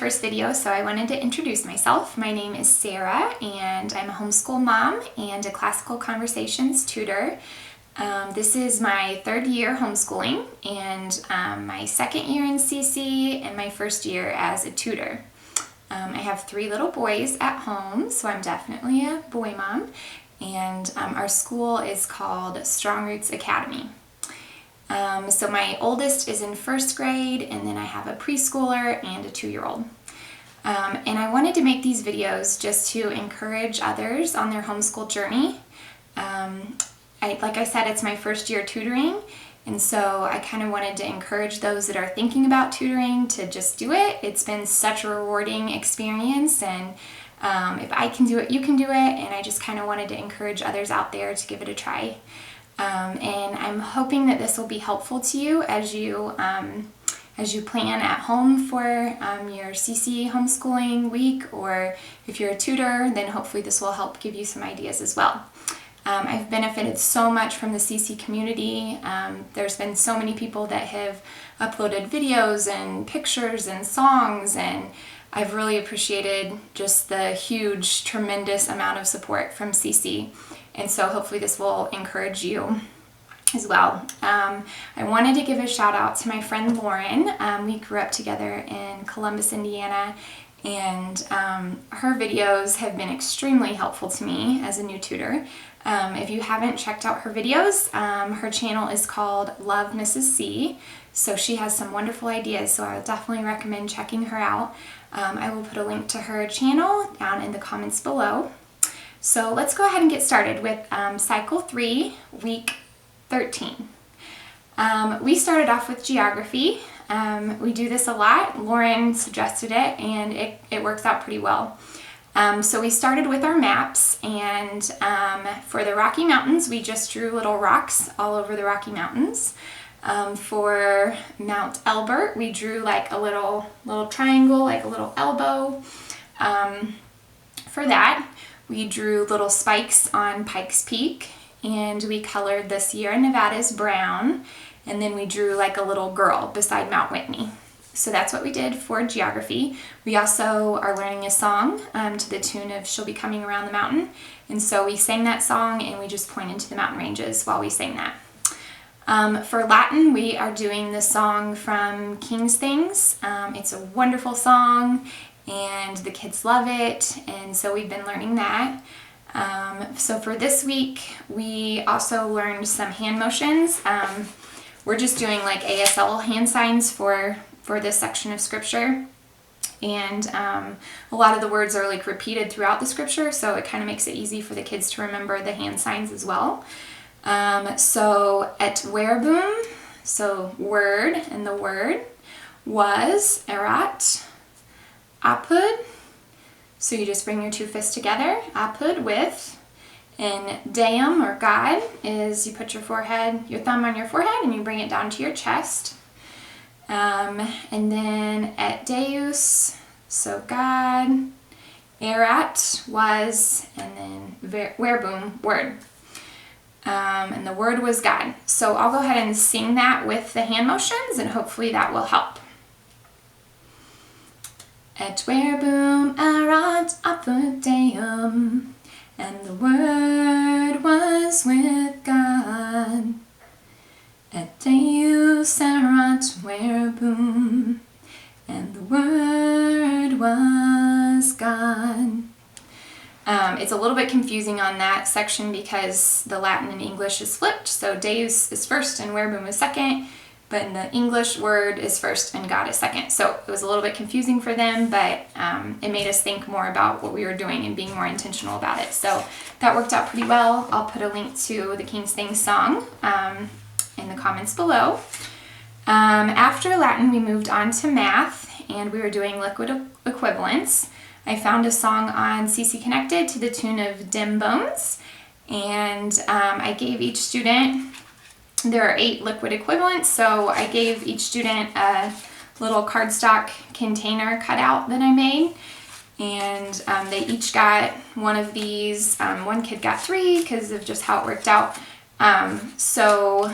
first video, so I wanted to introduce myself. My name is Sarah, and I'm a homeschool mom and a classical conversations tutor. This is my third year homeschooling, and my second year in CC, and my first year as a tutor. I have 3 little boys at home, so I'm definitely a boy mom, and our school is called Strong Roots Academy. So my oldest is in 1st grade, and then I have a preschooler and a 2-year-old. And I wanted to make these videos just to encourage others on their homeschool journey. Like I said, it's my first year tutoring, and so I kind of wanted to encourage those that are thinking about tutoring to just do it. It's been such a rewarding experience, and if I can do it, you can do it, and I just kind of wanted to encourage others out there to give it a try. And I'm hoping that this will be helpful to you as you plan at home for your CC homeschooling week, or if you're a tutor, then hopefully this will help give you some ideas as well. I've benefited so much from the CC community. There's been so many people that have uploaded videos and pictures and songs, and I've really appreciated just the huge, tremendous amount of support from CC. And so hopefully this will encourage you as well. I wanted to give a shout out to my friend Lauren. We grew up together in Columbus, Indiana, and her videos have been extremely helpful to me as a new tutor. If you haven't checked out her videos, her channel is called Love Mrs. C. So she has some wonderful ideas, so I would definitely recommend checking her out. I will put a link to her channel down in the comments below. So let's go ahead and get started with Cycle 3, Week 13. We started off with geography. We do this a lot. Lauren suggested it, and it works out pretty well. So we started with our maps, and for the Rocky Mountains, we just drew little rocks all over the Rocky Mountains. For Mount Elbert, we drew like a little triangle, like a little elbow. For that, we drew little spikes on Pikes Peak, and we colored the Sierra Nevadas brown, and then we drew like a little girl beside Mount Whitney. So that's what we did for geography. We also are learning a song to the tune of She'll Be Coming Around the Mountain, and so we sang that song, and we just pointed to the mountain ranges while we sang that. For Latin, we are doing the song from King's Things. It's a wonderful song, and the kids love it, and so we've been learning that. So for this week, we also learned some hand motions. We're just doing like ASL hand signs for this section of scripture, and a lot of the words are like repeated throughout the scripture, so it kind of makes it easy for the kids to remember the hand signs as well. So et verbum, so word, and the word was erat. Apud, so you just bring your 2 fists together, apud, with, and deum, or God, is you put your thumb on your forehead, and you bring it down to your chest. And then et deus, so God, erat, was, and then verbum, word. And the word was God. So I'll go ahead and sing that with the hand motions, and hopefully that will help. Et verbum erat apud Deum, and the Word was with God. Et Deus erat verbum, and the Word was God. It's a little bit confusing on that section because the Latin and English is flipped, so Deus is first and verbum is second. But in the English, word is first and God is second. So it was a little bit confusing for them, but it made us think more about what we were doing and being more intentional about it. So that worked out pretty well. I'll put a link to the King's Things song in the comments below. After Latin, we moved on to math, and we were doing liquid equivalents. I found a song on CC Connected to the tune of Dim Bones, and I gave each student, there are 8 liquid equivalents, so I gave each student a little cardstock container cutout that I made, and they each got one of these. One kid got 3 because of just how it worked out. So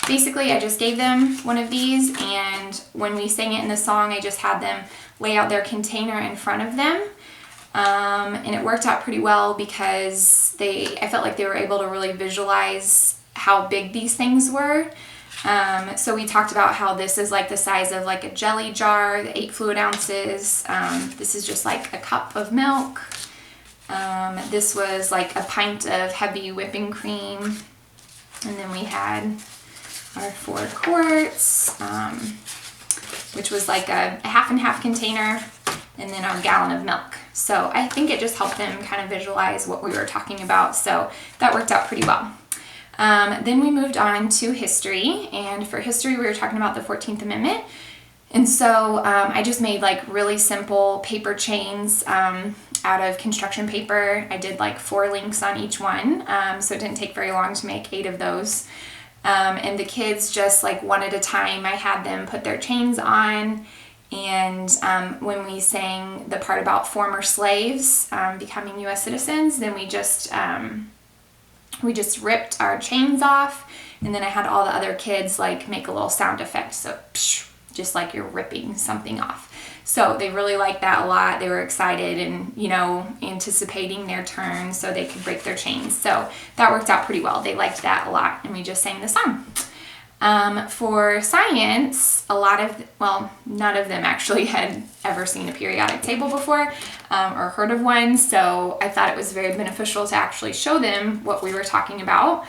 basically I just gave them one of these, and when we sang it in the song, I just had them lay out their container in front of them. And it worked out pretty well because I felt like they were able to really visualize how big these things were. So we talked about how this is like the size of like a jelly jar, the 8 fluid ounces. This is just like a cup of milk. This was like a pint of heavy whipping cream. And then we had our 4 quarts, which was like a half and half container, and then our gallon of milk. So I think it just helped them kind of visualize what we were talking about. So that worked out pretty well. Then we moved on to history, and for history we were talking about the 14th Amendment. And so I just made like really simple paper chains out of construction paper. I did like 4 links on each one, so it didn't take very long to make 8 of those. And the kids just like one at a time, I had them put their chains on. And when we sang the part about former slaves becoming U.S. citizens, then we just ripped our chains off, and then I had all the other kids like make a little sound effect, so psh, just like you're ripping something off. So they really liked that a lot. They were excited and, you know, anticipating their turn so they could break their chains. So that worked out pretty well. They liked that a lot, and we just sang the song. For science, none of them actually had ever seen a periodic table before or heard of one, so I thought it was very beneficial to actually show them what we were talking about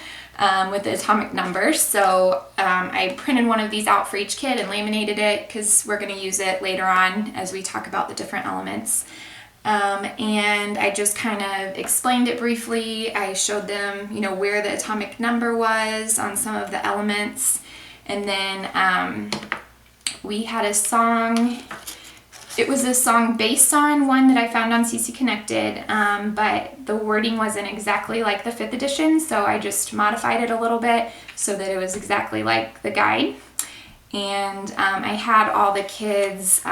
with the atomic numbers. So I printed one of these out for each kid and laminated it because we're going to use it later on as we talk about the different elements. And I just kind of explained it briefly. I showed them, you know, where the atomic number was on some of the elements. And then we had a song. It was a song based on one that I found on CC Connected, but the wording wasn't exactly like the 5th edition, so I just modified it a little bit so that it was exactly like the guide. And I had all the kids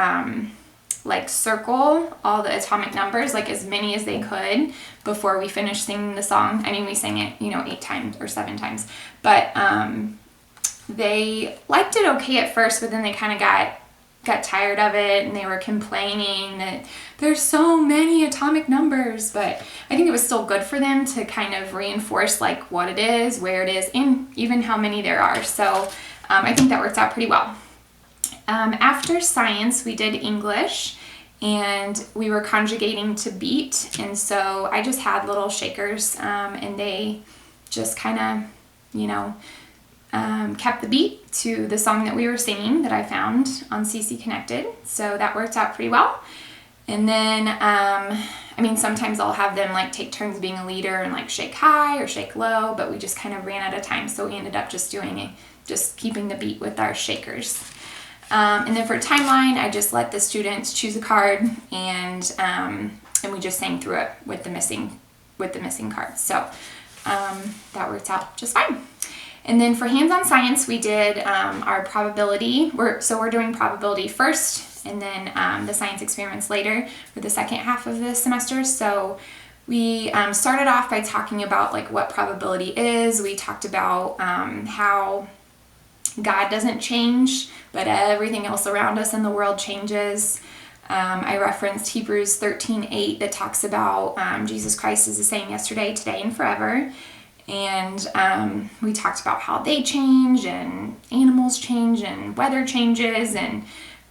like circle all the atomic numbers, like as many as they could before we finished singing the song. I mean, we sang it, you know, 8 times or 7 times, but they liked it okay at first, but then they kind of got tired of it, and they were complaining that there's so many atomic numbers. But I think it was still good for them to kind of reinforce like what it is, where it is, and even how many there are. So I think that worked out pretty well. After science, we did English, and we were conjugating to beat, and so I just had little shakers, and they just kind of, you know, kept the beat to the song that we were singing that I found on CC Connected. So that worked out pretty well. And then, I mean, sometimes I'll have them like take turns being a leader and like shake high or shake low, but we just kind of ran out of time. So we ended up just just keeping the beat with our shakers. And then for timeline, I just let the students choose a card, and we just sang through it with the missing cards. So that worked out just fine. And then for hands-on science, we did our probability. We're doing probability first, and then the science experiments later for the second half of the semester. So we started off by talking about like what probability is. We talked about how God doesn't change, but everything else around us in the world changes. I referenced Hebrews 13:8 that talks about Jesus Christ is the same yesterday, today, and forever. And we talked about how they change, and animals change, and weather changes, and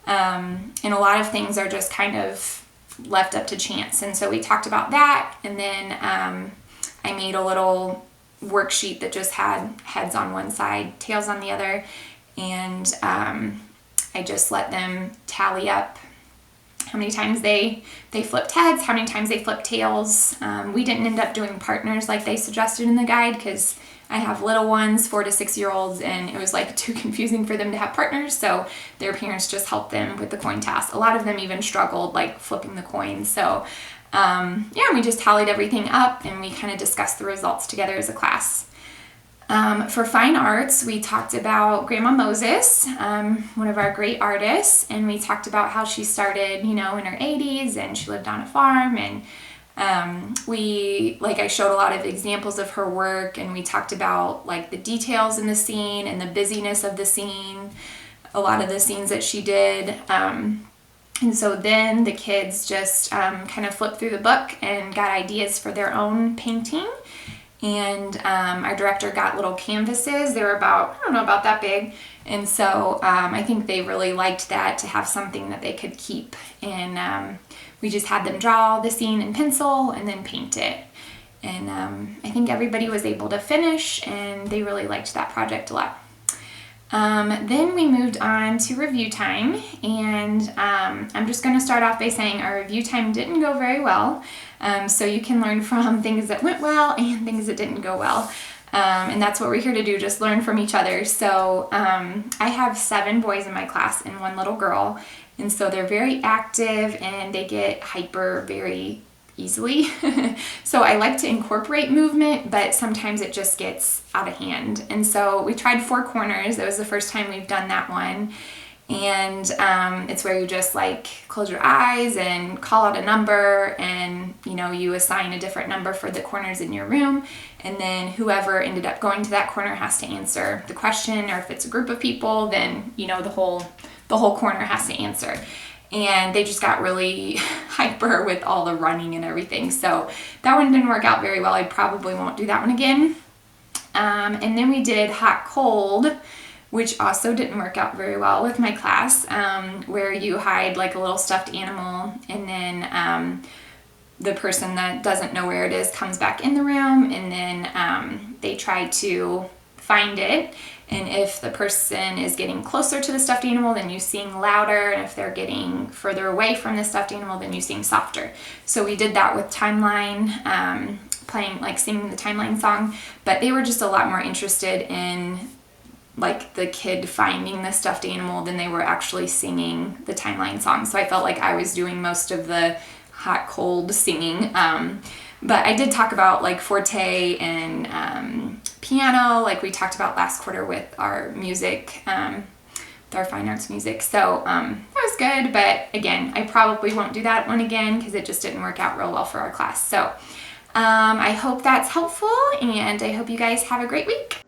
a lot of things are just kind of left up to chance. And so we talked about that, and then I made a little worksheet that just had heads on one side, tails on the other, and I just let them tally up how many times they flipped heads, how many times they flipped tails. We didn't end up doing partners like they suggested in the guide because I have little ones, 4 to 6 year olds, and it was like too confusing for them to have partners, so their parents just helped them with the coin toss. A lot of them even struggled like flipping the coins. So we just tallied everything up, and we kind of discussed the results together as a class. For fine arts, we talked about Grandma Moses, one of our great artists, and we talked about how she started, in her 80s, and she lived on a farm, and I showed a lot of examples of her work, and we talked about like the details in the scene and the busyness of the scene, a lot of the scenes that she did. And so then the kids just kind of flipped through the book and got ideas for their own painting. And our director got little canvases. They were about, I don't know, about that big. And so I think they really liked that, to have something that they could keep. And we just had them draw the scene in pencil and then paint it. And I think everybody was able to finish, and they really liked that project a lot. Then we moved on to review time, and I'm just going to start off by saying our review time didn't go very well, so you can learn from things that went well and things that didn't go well, and that's what we're here to do, just learn from each other. So I have 7 boys in my class and 1 little girl, and so they're very active and they get hyper very easily. So I like to incorporate movement, but sometimes it just gets out of hand. And so we tried 4 corners. That was the first time we've done that one. And it's where you just like close your eyes and call out a number, and you assign a different number for the corners in your room, and then whoever ended up going to that corner has to answer the question, or if it's a group of people, then the whole corner has to answer. And they just got really hyper with all the running and everything. So that one didn't work out very well. I probably won't do that one again. And then we did hot cold, which also didn't work out very well with my class, where you hide like a little stuffed animal, and then the person that doesn't know where it is comes back in the room, and then they try to find it. And if the person is getting closer to the stuffed animal, then you sing louder. And if they're getting further away from the stuffed animal, then you sing softer. So we did that with Timeline, singing the Timeline song. But they were just a lot more interested in like the kid finding the stuffed animal than they were actually singing the Timeline song. So I felt like I was doing most of the hot cold singing. But I did talk about like forte and piano, like we talked about last quarter with our music, with our fine arts music. So that was good, but again, I probably won't do that one again because it just didn't work out real well for our class. So I hope that's helpful, and I hope you guys have a great week.